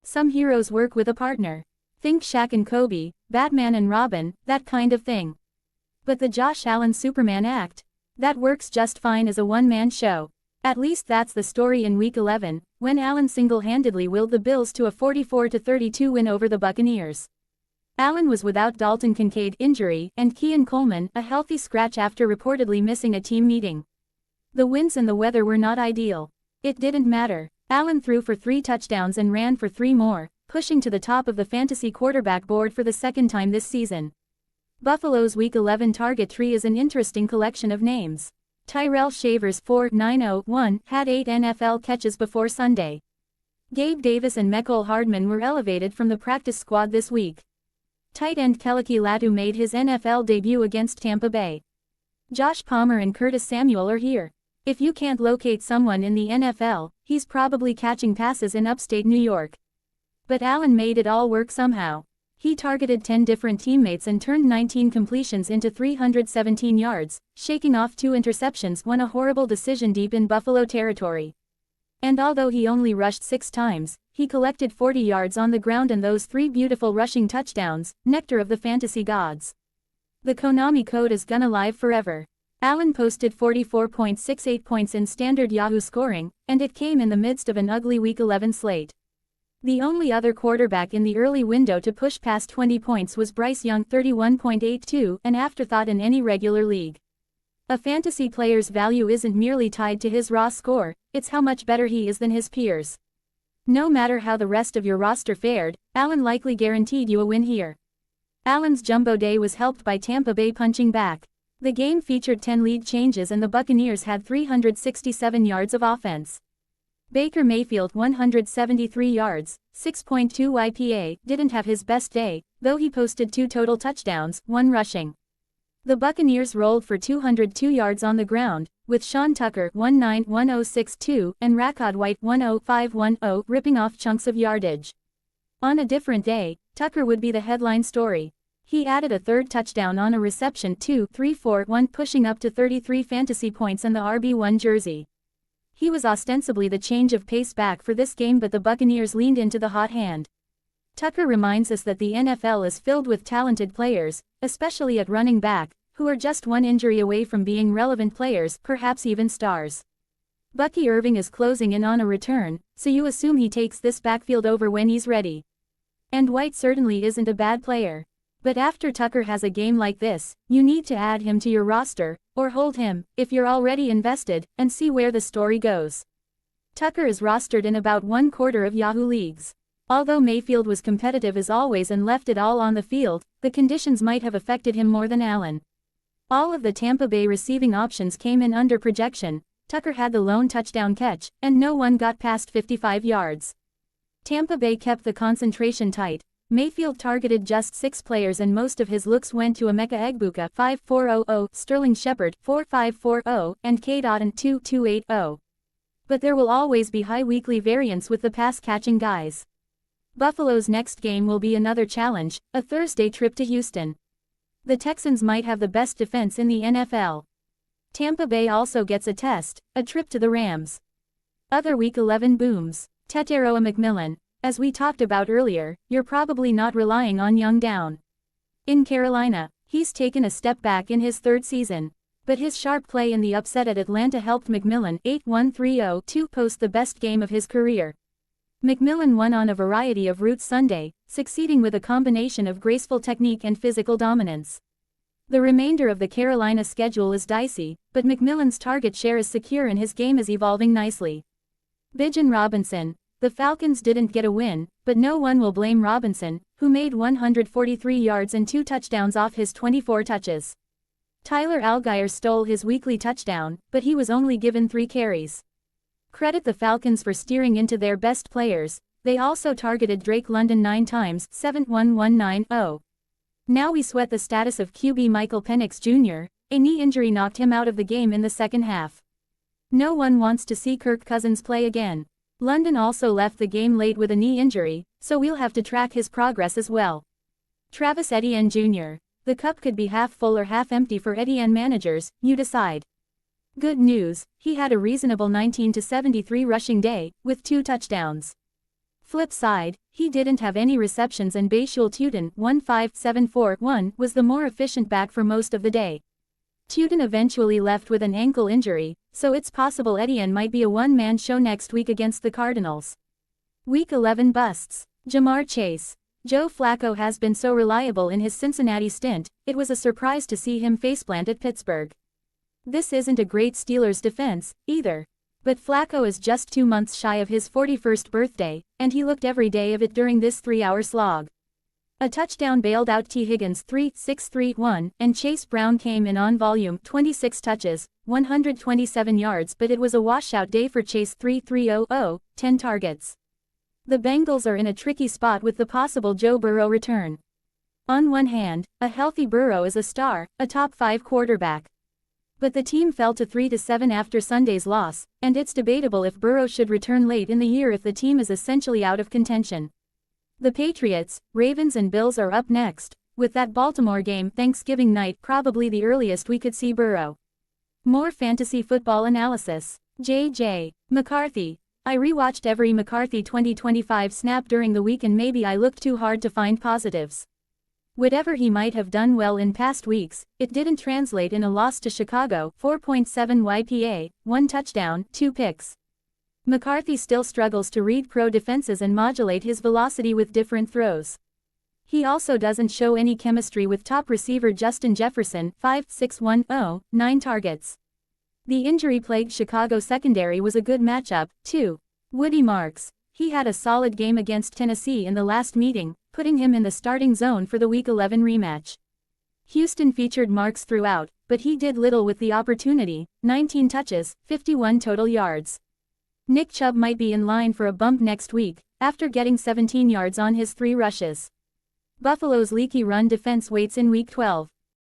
Some heroes work with a partner. Think Shaq and Kobe, Batman and Robin, that kind of thing. But the Josh Allen Superman act? That works just fine as a one-man show. At least that's the story in Week 11, when Allen single-handedly willed the Bills to a 44-32 win over the Buccaneers. Allen was without Dalton Kincaid injury and Keon Coleman a healthy scratch after reportedly missing a team meeting. The winds and the weather were not ideal. It didn't matter. Allen threw for 3 touchdowns and ran for 3 more, pushing to the top of the fantasy quarterback board for the second time this season. Buffalo's Week 11 target tree is an interesting collection of names. Tyrell Shavers 4.901 had 8 NFL catches before Sunday. Gabe Davis and Mecole Hardman were elevated from the practice squad this week. Tight end Kelike Latu made his NFL debut against Tampa Bay. Josh Palmer and Curtis Samuel are here. If you can't locate someone in the NFL, he's probably catching passes in upstate New York. But Allen made it all work somehow. He targeted 10 different teammates and turned 19 completions into 317 yards, shaking off 2 interceptions, won a horrible decision deep in Buffalo territory. And although he only rushed 6 times, he collected 40 yards on the ground and those 3 beautiful rushing touchdowns, nectar of the fantasy gods. The Konami code is gonna live forever. Allen posted 44.68 points in standard Yahoo scoring, and it came in the midst of an ugly Week 11 slate. The only other quarterback in the early window to push past 20 points was Bryce Young 31.82, an afterthought in any regular league. A fantasy player's value isn't merely tied to his raw score, it's how much better he is than his peers. No matter how the rest of your roster fared, Allen likely guaranteed you a win here. Allen's jumbo day was helped by Tampa Bay punching back. The game featured 10 lead changes and the Buccaneers had 367 yards of offense. Baker Mayfield 173 yards, 6.2 YPA, didn't have his best day, though he posted 2 total touchdowns, 1 rushing. The Buccaneers rolled for 202 yards on the ground, with Sean Tucker 191062 and Rachaad White 10510 ripping off chunks of yardage. On a different day, Tucker would be the headline story. He added a 3rd touchdown on a reception 2-3-4-1, pushing up to 33 fantasy points and the RB1 jersey. He was ostensibly the change of pace back for this game, but the Buccaneers leaned into the hot hand. Tucker reminds us that the NFL is filled with talented players, especially at running back, who are just 1 injury away from being relevant players, perhaps even stars. Bucky Irving is closing in on a return, so you assume he takes this backfield over when he's ready. And White certainly isn't a bad player. But after Tucker has a game like this, you need to add him to your roster, or hold him, if you're already invested, and see where the story goes. Tucker is rostered in about 1/4 of Yahoo leagues. Although Mayfield was competitive as always and left it all on the field, the conditions might have affected him more than Allen. All of the Tampa Bay receiving options came in under projection. Tucker had the lone touchdown catch, and no one got past 55 yards. Tampa Bay kept the concentration tight. Mayfield targeted just 6 players and most of his looks went to Emeka Egbuka 5.400, Sterling Shepard 4.540, and Cade Otton 2.280. But there will always be high weekly variance with the pass-catching guys. Buffalo's next game will be another challenge, a Thursday trip to Houston. The Texans might have the best defense in the NFL. Tampa Bay also gets a test, a trip to the Rams. Other Week 11 booms. Tetairoa McMillan. As we talked about earlier, you're probably not relying on Young down. In Carolina, he's taken a step back in his 3rd season. But his sharp play in the upset at Atlanta helped McMillan 8.130 post the best game of his career. McMillan won on a variety of routes Sunday, succeeding with a combination of graceful technique and physical dominance. The remainder of the Carolina schedule is dicey, but McMillan's target share is secure and his game is evolving nicely. Bijan Robinson. The Falcons didn't get a win, but no one will blame Robinson, who made 143 yards and 2 touchdowns off his 24 touches. Tyler Allgeier stole his weekly touchdown, but he was only given 3 carries. Credit the Falcons for steering into their best players. They also targeted Drake London 9 times, 7.1190. Now we sweat the status of QB Michael Penix Jr., a knee injury knocked him out of the game in the second half. No one wants to see Kirk Cousins play again. London also left the game late with a knee injury, so we'll have to track his progress as well. Travis Etienne Jr. The cup could be half full or half empty for Etienne managers, you decide. Good news, he had a reasonable 19-73 rushing day, with 2 touchdowns. Flip side, He didn't have any receptions and Bayshul Tuten 15741 was the more efficient back for most of the day. Tuten eventually left with an ankle injury, so it's possible Etienne might be a one-man show next week against the Cardinals. Week 11 busts. Ja'Marr Chase. Joe Flacco has been so reliable in his Cincinnati stint, it was a surprise to see him faceplant at Pittsburgh. This isn't a great Steelers defense, either. But Flacco is just 2 months shy of his 41st birthday, and he looked every day of it during this 3-hour slog. A touchdown bailed out T. Higgins 3-6-3-1, and Chase Brown came in on volume 26 touches, 127 yards, but it was a washout day for Chase 3-3-0-0, 10 targets. The Bengals are in a tricky spot with the possible Joe Burrow return. On one hand, a healthy Burrow is a star, a top 5 quarterback. But the team fell to 3-7 after Sunday's loss, and it's debatable if Burrow should return late in the year if the team is essentially out of contention. The Patriots, Ravens and Bills are up next, with that Baltimore game Thanksgiving night probably the earliest we could see Burrow. More fantasy football analysis. J.J. McCarthy. I rewatched every McCarthy 2025 snap during the week and maybe I looked too hard to find positives. Whatever he might have done well in past weeks, it didn't translate in a loss to Chicago, 4.7 YPA, 1 touchdown, 2 picks. McCarthy still struggles to read pro defenses and modulate his velocity with different throws. He also doesn't show any chemistry with top receiver Justin Jefferson, 5-6-1-0, 9 targets. The injury-plagued Chicago secondary was a good matchup, too. Woody Marks. He had a solid game against Tennessee in the last meeting, putting him in the starting zone for the Week 11 rematch. Houston featured Marks throughout, but he did little with the opportunity, 19 touches, 51 total yards. Nick Chubb might be in line for a bump next week, after getting 17 yards on his 3 rushes. Buffalo's leaky run defense waits in Week 12.